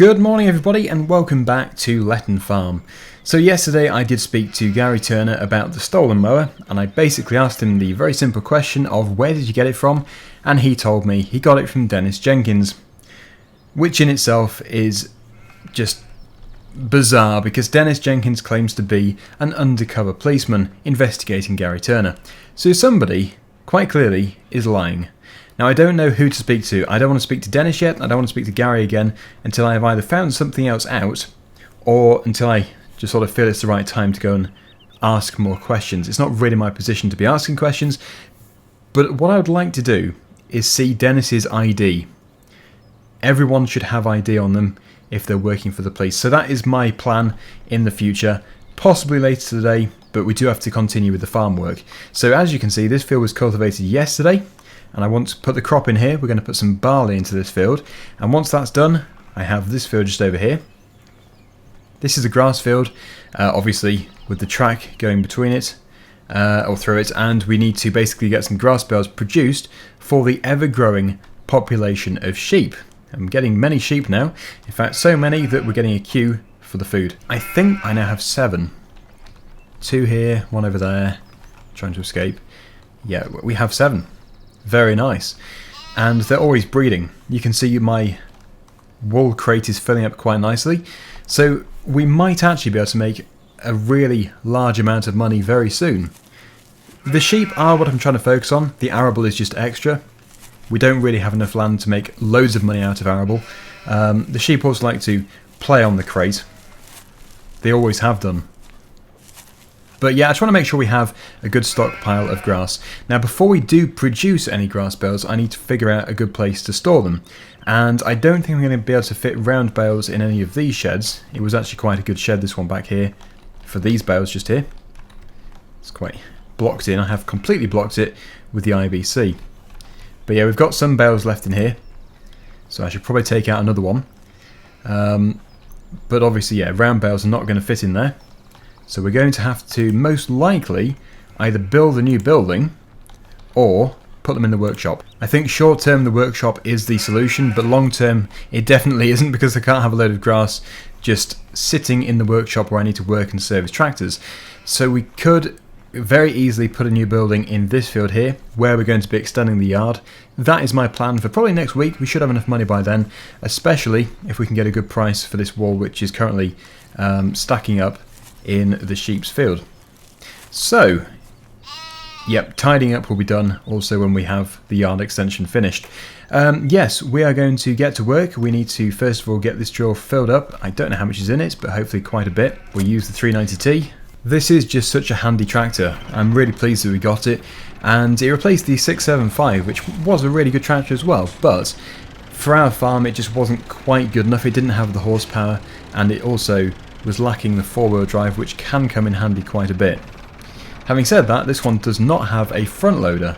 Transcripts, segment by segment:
Good morning everybody and welcome back to Letton Farm. So yesterday I did speak to Gary Turner about the stolen mower, and I basically asked him the very simple question of where did you get it from, and he told me he got it from Dennis Jenkins. Which in itself is just bizarre because Dennis Jenkins claims to be an undercover policeman investigating Gary Turner. So somebody, quite clearly, is lying. Now I don't know who to speak to. I don't want to speak to Dennis yet, I don't want to speak to Gary again until I have either found something else out or until I just sort of feel it's the right time to go and ask more questions. It's not really my position to be asking questions, but what I would like to do is see Dennis's ID. Everyone should have ID on them if they're working for the police. So that is my plan in the future, possibly later today, but we do have to continue with the farm work. So as you can see, this field was cultivated yesterday. And I want to put the crop in here. We're going to put some barley into this field, and once that's done I have this field just over here. This is a grass field, obviously with the track going between it or through it, and we need to basically get some grass bales produced for the ever-growing population of sheep. I'm getting many sheep now, in fact so many that we're getting a queue for the food. I think I now have 7. 2 here, 1 over there, trying to escape. Yeah, we have 7. Very nice. And they're always breeding. You can see my wool crate is filling up quite nicely. So we might actually be able to make a really large amount of money very soon. The sheep are what I'm trying to focus on. The arable is just extra. We don't really have enough land to make loads of money out of arable. The sheep also like to play on the crate. They always have done. But yeah, I just want to make sure we have a good stockpile of grass. Now before we do produce any grass bales, I need to figure out a good place to store them. And I don't think I'm going to be able to fit round bales in any of these sheds. It was actually quite a good shed, this one back here, for these bales just here. It's quite blocked in. I have completely blocked it with the IBC. But yeah, we've got some bales left in here, so I should probably take out another one. But obviously, yeah, round bales are not going to fit in there. So we're going to have to most likely either build a new building or put them in the workshop. I think short term the workshop is the solution, but long term it definitely isn't, because I can't have a load of grass just sitting in the workshop where I need to work and service tractors. So we could very easily put a new building in this field here where we're going to be extending the yard. That is my plan for probably next week. We should have enough money by then, especially if we can get a good price for this wool, which is currently stacking up in the sheep's field. So yep, tidying up will be done also when we have the yard extension finished. Yes, we are going to get to work. We need to first of all get this drill filled up. I don't know how much is in it, but hopefully quite a bit. We'll use the 390T. This is just such a handy tractor. I'm really pleased that we got it, and it replaced the 675, which was a really good tractor as well, but for our farm it just wasn't quite good enough. It didn't have the horsepower, and it also was lacking the 4-wheel drive, which can come in handy quite a bit. Having said that, this one does not have a front loader,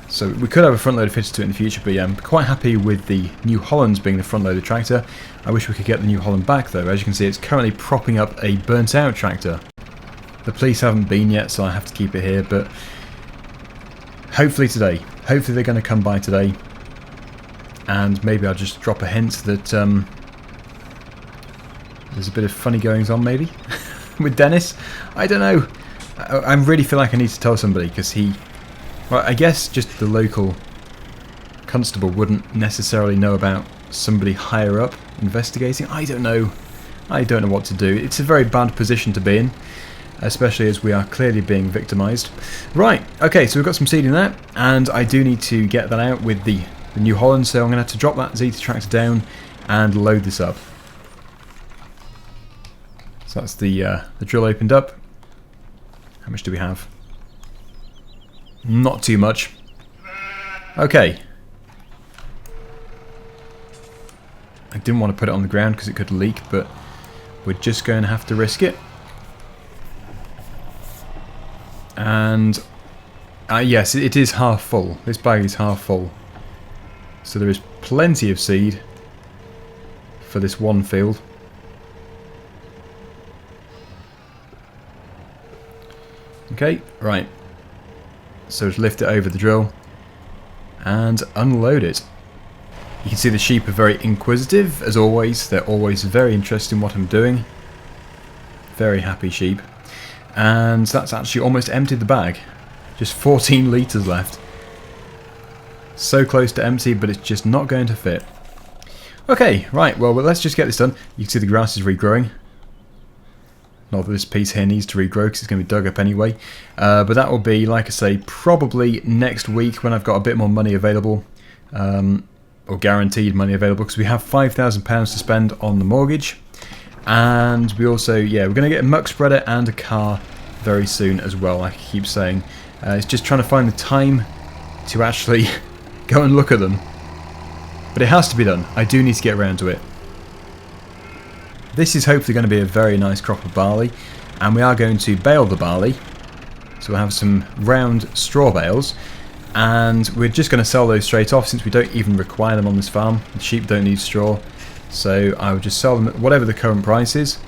so we could have a front loader fitted to it in the future, but yeah, I'm quite happy with the New Hollands being the front loader tractor. I wish we could get the New Holland back though. As you can see, it's currently propping up a burnt out tractor. The police haven't been yet, so I have to keep it here, but hopefully today. Hopefully they're going to come by today, and maybe I'll just drop a hint that there's a bit of funny goings on maybe with Dennis. I don't know. I really feel like I need to tell somebody, because well, I guess just the local constable wouldn't necessarily know about somebody higher up investigating. I don't know. I don't know what to do. It's a very bad position to be in, especially as we are clearly being victimised. Right, okay, so we've got some seed in there, and I do need to get that out with the New Holland, so I'm going to have to drop that Zetor tractor down and load this up. So that's the drill opened up. How much do we have? Not too much. Okay. I didn't want to put it on the ground because it could leak, but we're just going to have to risk it. And yes, it is half full. This bag is half full. So there is plenty of seed for this one field. Okay, right. So just lift it over the drill and unload it. You can see the sheep are very inquisitive, as always. They're always very interested in what I'm doing. Very happy sheep. And that's actually almost emptied the bag. Just 14 litres left. So close to empty, but it's just not going to fit. Okay, right, well, let's just get this done. You can see the grass is regrowing. Not that this piece here needs to regrow because it's going to be dug up anyway. But that will be, like I say, probably next week when I've got a bit more money available. Or guaranteed money available, because we have £5,000 to spend on the mortgage. And we also, yeah, we're going to get a muck spreader and a car very soon as well, like I keep saying. It's just trying to find the time to actually go and look at them. But it has to be done. I do need to get around to it. This is hopefully going to be a very nice crop of barley, and we are going to bale the barley. So we'll have some round straw bales, and we're just going to sell those straight off since we don't even require them on this farm. The sheep don't need straw, so I will just sell them at whatever the current price is.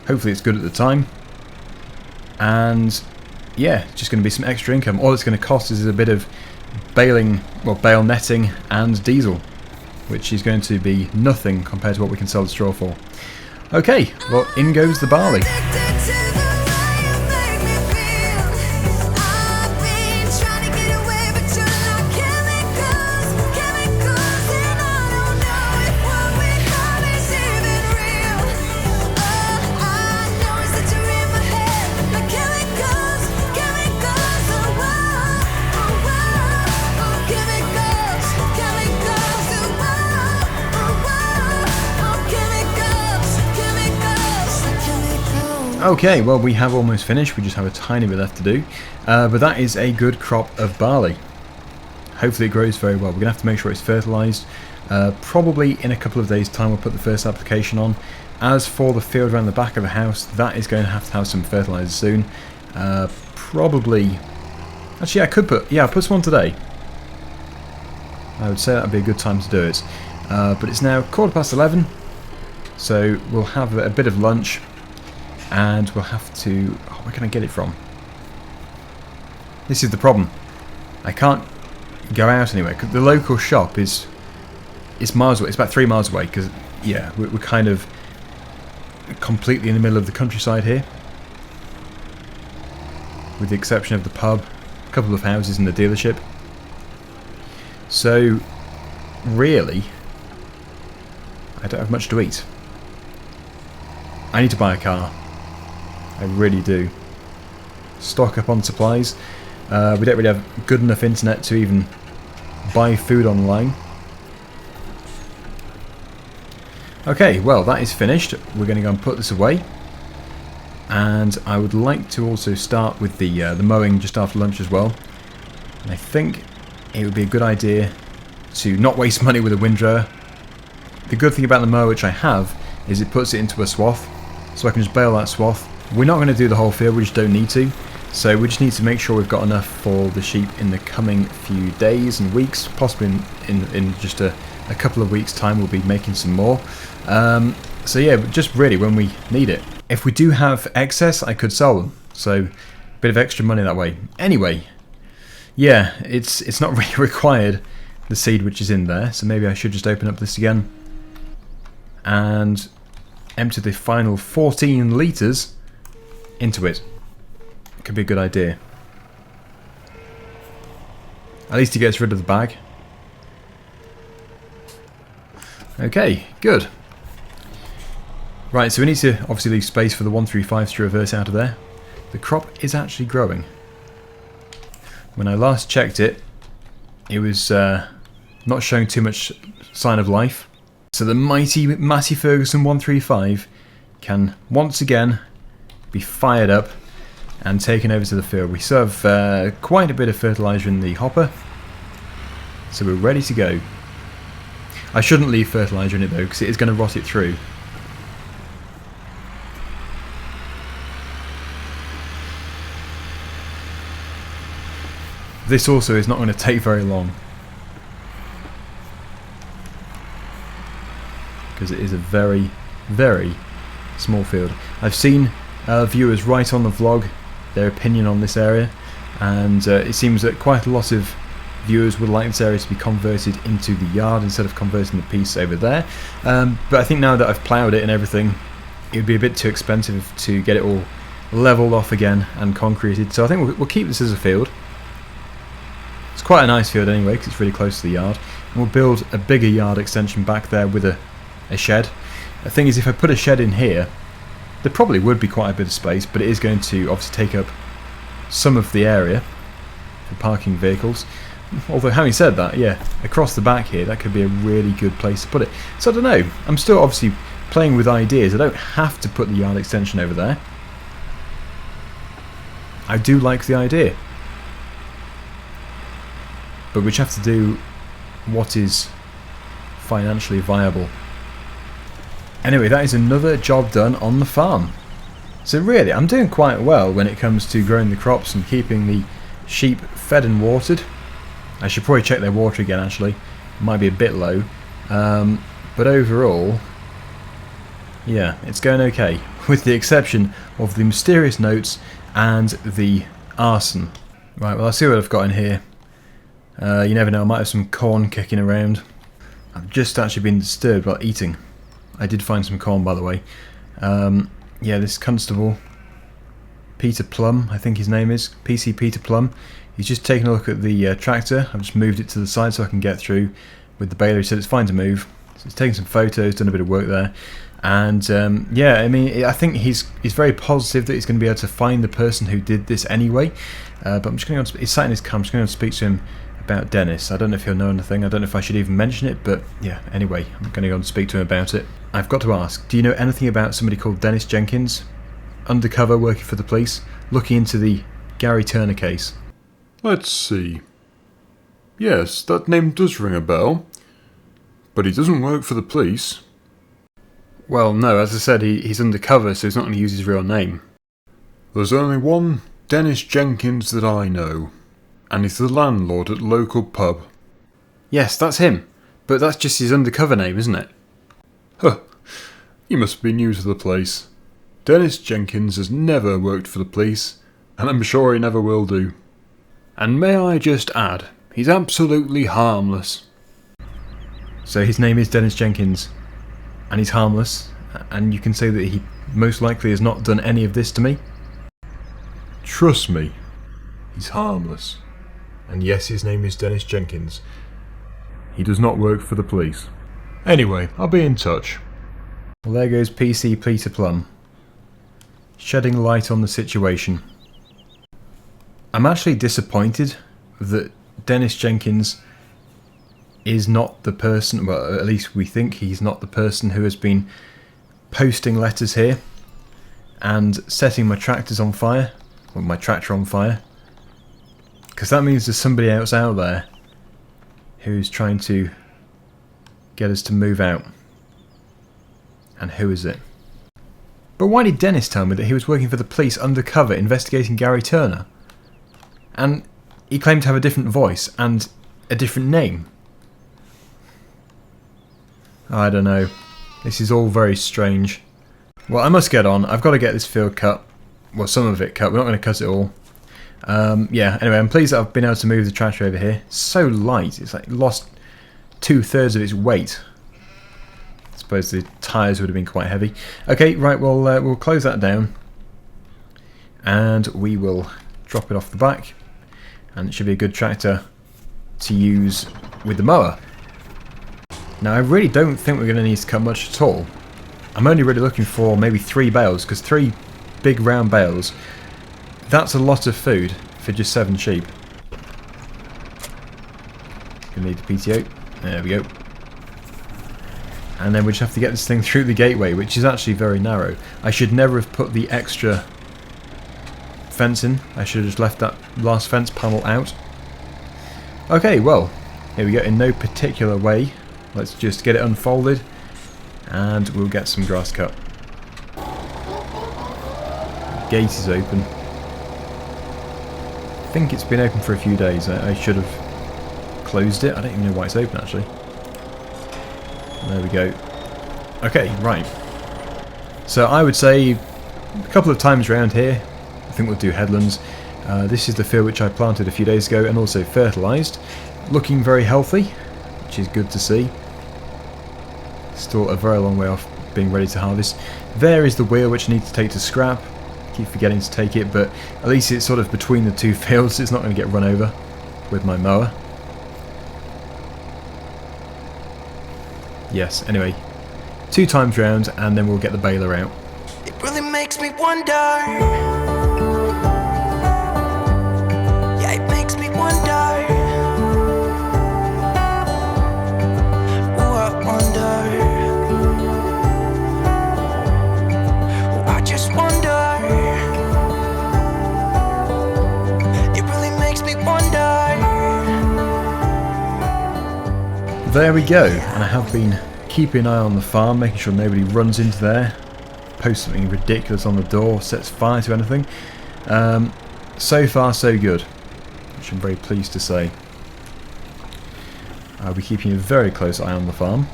Hopefully it's good at the time. And yeah, just going to be some extra income. All it's going to cost is a bit of baling, well, bale netting and diesel, which is going to be nothing compared to what we can sell the straw for. Okay, well, in goes the barley. Okay, well, we have almost finished. We just have a tiny bit left to do. But that is a good crop of barley. Hopefully it grows very well. We're going to have to make sure it's fertilised. Probably in a couple of days' time we'll put the first application on. As for the field around the back of the house, that is going to have some fertiliser soon. Probably... Actually, I'll put some on today. I would say that would be a good time to do it. But it's now 11:15. So we'll have a bit of lunch. And we'll have to... Oh, where can I get it from? This is the problem. I can't go out anywhere, because the local shop is miles away. It's about 3 miles away, because, yeah, we're kind of completely in the middle of the countryside here. With the exception of the pub, a couple of houses and the dealership. So, really, I don't have much to eat. I need to buy a car. I really do. Stock up on supplies. We don't really have good enough internet to even buy food online. Okay, well, that is finished. We're going to go and put this away. And I would like to also start with the mowing just after lunch as well. And I think it would be a good idea to not waste money with a windrower. The good thing about the mower, which I have, is it puts it into a swath. So I can just bale that swath. We're not going to do the whole field, we just don't need to. So we just need to make sure we've got enough for the sheep in the coming few days and weeks. Possibly in just a couple of weeks' time we'll be making some more. So yeah, just really when we need it. If we do have excess, I could sell them. So a bit of extra money that way. Anyway, yeah, it's not really required, the seed which is in there. So maybe I should just open up this again. And empty the final 14 litres into it. Could be a good idea. At least he gets rid of the bag. Okay, good. Right, so we need to obviously leave space for the 135 to reverse out of there. The crop is actually growing. When I last checked it, it was not showing too much sign of life. So the mighty Matty Ferguson 135 can once again be fired up and taken over to the field. We still have quite a bit of fertiliser in the hopper, so we're ready to go. I shouldn't leave fertiliser in it though, because it is going to rot it through. This also is not going to take very long, because it is a very, very small field. I've seen viewers write on the vlog their opinion on this area, and it seems that quite a lot of viewers would like this area to be converted into the yard instead of converting the piece over there. But I think now that I've ploughed it and everything, it would be a bit too expensive to get it all leveled off again and concreted. So I think we'll keep this as a field. It's quite a nice field anyway because it's really close to the yard. And we'll build a bigger yard extension back there with a shed. The thing is, if I put a shed in here, there probably would be quite a bit of space, but it is going to obviously take up some of the area for parking vehicles. Although having said that, yeah, across the back here, that could be a really good place to put it. So I don't know, I'm still obviously playing with ideas. I don't have to put the yard extension over there. I do like the idea. But we just have to do what is financially viable. Anyway, that is another job done on the farm. So really, I'm doing quite well when it comes to growing the crops and keeping the sheep fed and watered. I should probably check their water again actually. It might be a bit low. But overall, yeah, it's going okay. With the exception of the mysterious notes and the arson. Right, well, I'll see what I've got in here. You never know, I might have some corn kicking around. I've just actually been disturbed while eating. I did find some corn, by the way. Yeah, this constable, Peter Plum, I think his name is, PC Peter Plum. He's just taking a look at the tractor. I've just moved it to the side so I can get through with the baler. He said it's fine to move. So he's taken some photos, done a bit of work there. And yeah, I mean, I think he's very positive that he's going to be able to find the person who did this anyway. But I'm just going to, he's sat in his car, I'm just going to speak to him about Dennis. I don't know if he'll know anything, I don't know if I should even mention it, but yeah, anyway, I'm going to go and speak to him about it. I've got to ask, do you know anything about somebody called Dennis Jenkins? Undercover, working for the police, looking into the Gary Turner case. Let's see. Yes, that name does ring a bell. But he doesn't work for the police. Well, no, as I said, he's undercover, so he's not going to use his real name. There's only one Dennis Jenkins that I know. And he's the landlord at the local pub. Yes, that's him. But that's just his undercover name, isn't it? Huh. You must be new to the place. Dennis Jenkins has never worked for the police, and I'm sure he never will do. And may I just add, he's absolutely harmless. So his name is Dennis Jenkins, and he's harmless, and you can say that he most likely has not done any of this to me? Trust me, he's harmless. And yes, his name is Dennis Jenkins. He does not work for the police. Anyway, I'll be in touch. Well, there goes PC Peter Plum, shedding light on the situation. I'm actually disappointed that Dennis Jenkins is not the person, well, at least we think he's not the person who has been posting letters here and setting my tractors on fire, or my tractor on fire. Because that means there's somebody else out there who's trying to get us to move out. And who is it? But why did Dennis tell me that he was working for the police undercover investigating Gary Turner? And he claimed to have a different voice and a different name. I don't know. This is all very strange. Well, I must get on. I've got to get this field cut. Well, some of it cut. We're not going to cut it all. Yeah, anyway, I'm pleased that I've been able to move the tractor over here. It's so light. It's like lost 2/3 of its weight. I suppose the tyres would have been quite heavy. Okay, right, well, we'll close that down. And we will drop it off the back. And it should be a good tractor to use with the mower. Now, I really don't think we're going to need to cut much at all. I'm only really looking for maybe 3 bales, because 3 big round bales, that's a lot of food for just 7 sheep. Gonna need the PTO. There we go. And then we just have to get this thing through the gateway, which is actually very narrow. I should never have put the extra fence in. I should have just left that last fence panel out. Okay, well, here we go. In no particular way. Let's just get it unfolded and we'll get some grass cut. The gate is open. I think it's been open for a few days. I should have closed it. I don't even know why it's open actually. There we go. Okay, right. So I would say a couple of times around here, I think we'll do headlands. This is the field which I planted a few days ago and also fertilised. Looking very healthy, which is good to see. Still a very long way off being ready to harvest. There is the wheel which I need to take to scrap. Keep forgetting to take it, but at least it's sort of between the two fields. It's not going to get run over with my mower. Yes, anyway, 2 times round and then we'll get the baler out. It really makes me wonder. Yeah, it makes me wonder. Ooh, I wonder. Ooh, I just wonder. It really makes me wonder. There we go, and I have been keeping an eye on the farm, making sure nobody runs into there, posts something ridiculous on the door, sets fire to anything. So far so good, which I'm very pleased to say. I'll be keeping a very close eye on the farm.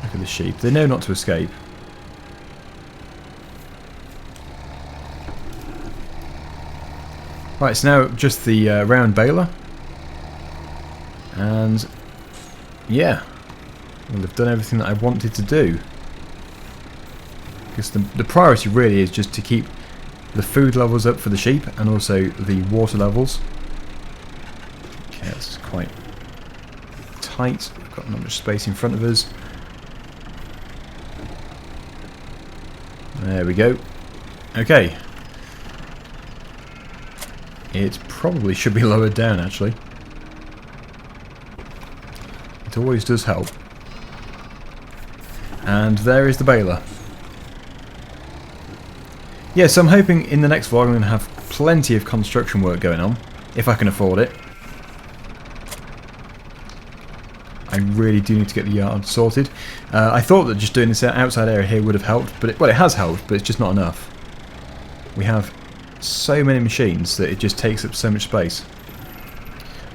Look at the sheep, they know not to escape. Right, so now just the round baler. And yeah, well, I've done everything that I wanted to do. Because the priority really is just to keep the food levels up for the sheep and also the water levels. Okay, that's quite tight. We've got not much space in front of us. There we go. Okay. It probably should be lowered down actually. It always does help. And there is the baler. Yes, I'm hoping in the next vlog I'm going to have plenty of construction work going on, if I can afford it. I really do need to get the yard sorted. I thought that just doing this outside area here would have helped, but it has helped, but it's just not enough. We have so many machines that it just takes up so much space.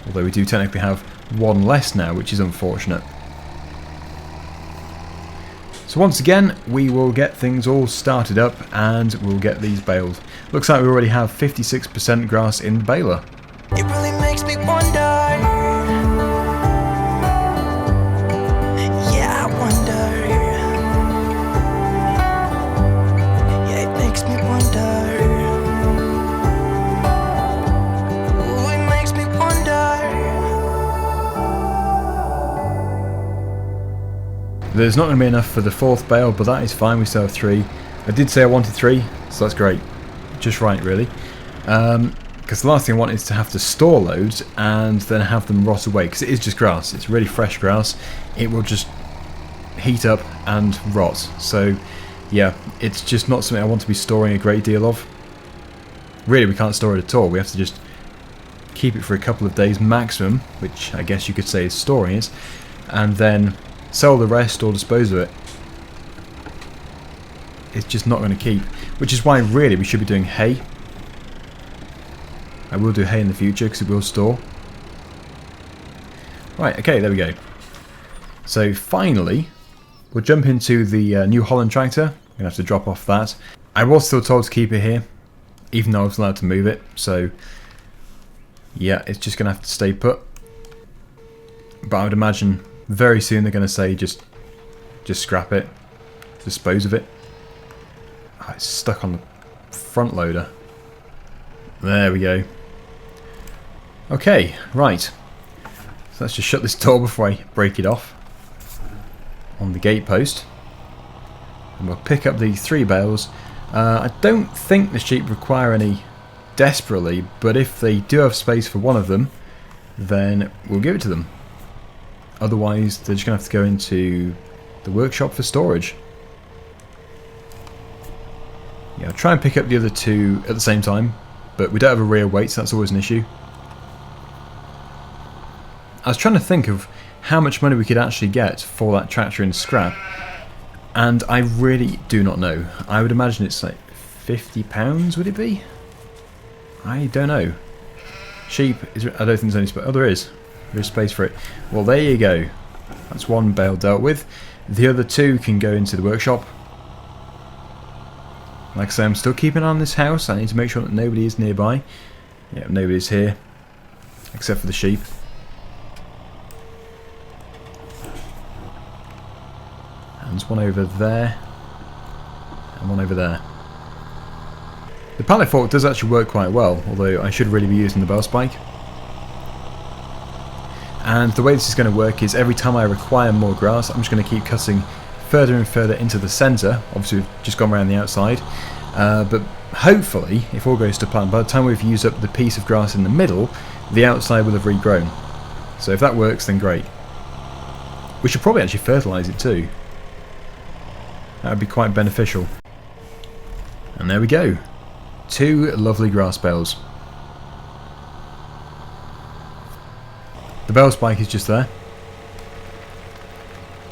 Although we do technically have one less now, which is unfortunate. So once again, we will get things all started up and we'll get these baled. Looks like we already have 56% grass in the baler. It really makes me wonder. Yeah, I wonder. Yeah, it makes me wonder. Ooh, it makes me wonder. There's not going to be enough for the 4th bale, but that is fine, we still have 3. I did say I wanted 3, so that's great. Just right, really. Because the last thing I want is to have to store loads and then have them rot away, because it is just grass. It's really fresh grass. It will just heat up and rot. So, yeah, it's just not something I want to be storing a great deal of. Really, we can't store it at all. We have to just keep it for a couple of days maximum, which I guess you could say is storing it, and then sell the rest or dispose of it. It's just not going to keep, which is why really we should be doing hay. I will do hay in the future because it will store. Right, okay, there we go. So finally, we'll jump into the New Holland tractor. I'm going to have to drop off that. I was still told to keep it here, even though I was allowed to move it. So yeah, it's just going to have to stay put. But I would imagine very soon they're going to say just scrap it, dispose of it. Oh, it's stuck on the front loader. There we go. Okay, right. So let's just shut this door before I break it off on the gate post. And we'll pick up the 3 bales. I don't think the sheep require any desperately, but if they do have space for one of them, then we'll give it to them. Otherwise, they're just going to have to go into the workshop for storage. Yeah, I'll try and pick up the other 2 at the same time, but we don't have a rear weight, so that's always an issue. I was trying to think of how much money we could actually get for that tractor in scrap, and I really do not know. I would imagine it's like £50, would it be? I don't know. Sheep, I don't think there's any space. Oh, there is. There's space for it. Well, there you go. That's 1 bale dealt with. The other 2 can go into the workshop. Like I say, I'm still keeping an eye on this house. I need to make sure that nobody is nearby. Yeah, nobody's here. Except for the sheep. And there's one over there. And one over there. The pallet fork does actually work quite well, although I should really be using the bell spike. And the way this is going to work is every time I require more grass, I'm just going to keep cutting further and further into the centre. Obviously we've just gone around the outside. But hopefully, if all goes to plan, by the time we've used up the piece of grass in the middle, the outside will have regrown. So if that works, then great. We should probably actually fertilise it too. That would be quite beneficial. And there we go. 2 lovely grass bales. The bell spike is just there.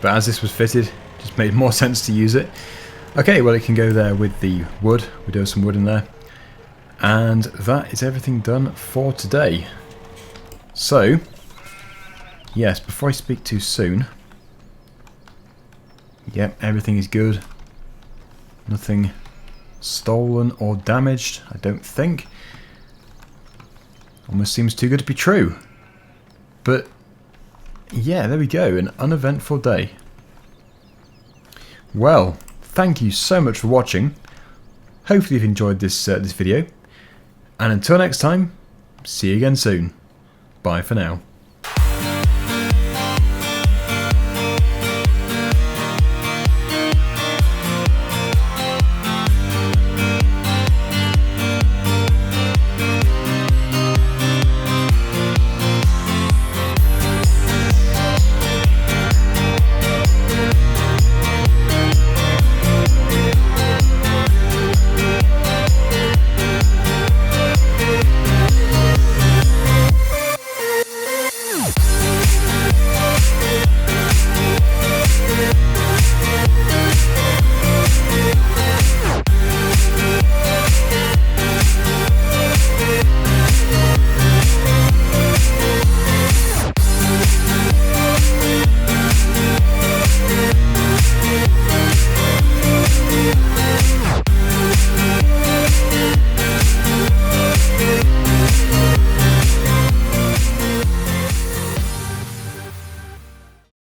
But as this was fitted, it just made more sense to use it. Okay, well it can go there with the wood. We do have some wood in there. And that is everything done for today. So, yes, before I speak too soon. Yep, everything is good. Nothing stolen or damaged, I don't think. Almost seems too good to be true. But yeah, there we go, an uneventful day. Well, thank you so much for watching. Hopefully you've enjoyed this video. And until next time, see you again soon. Bye for now.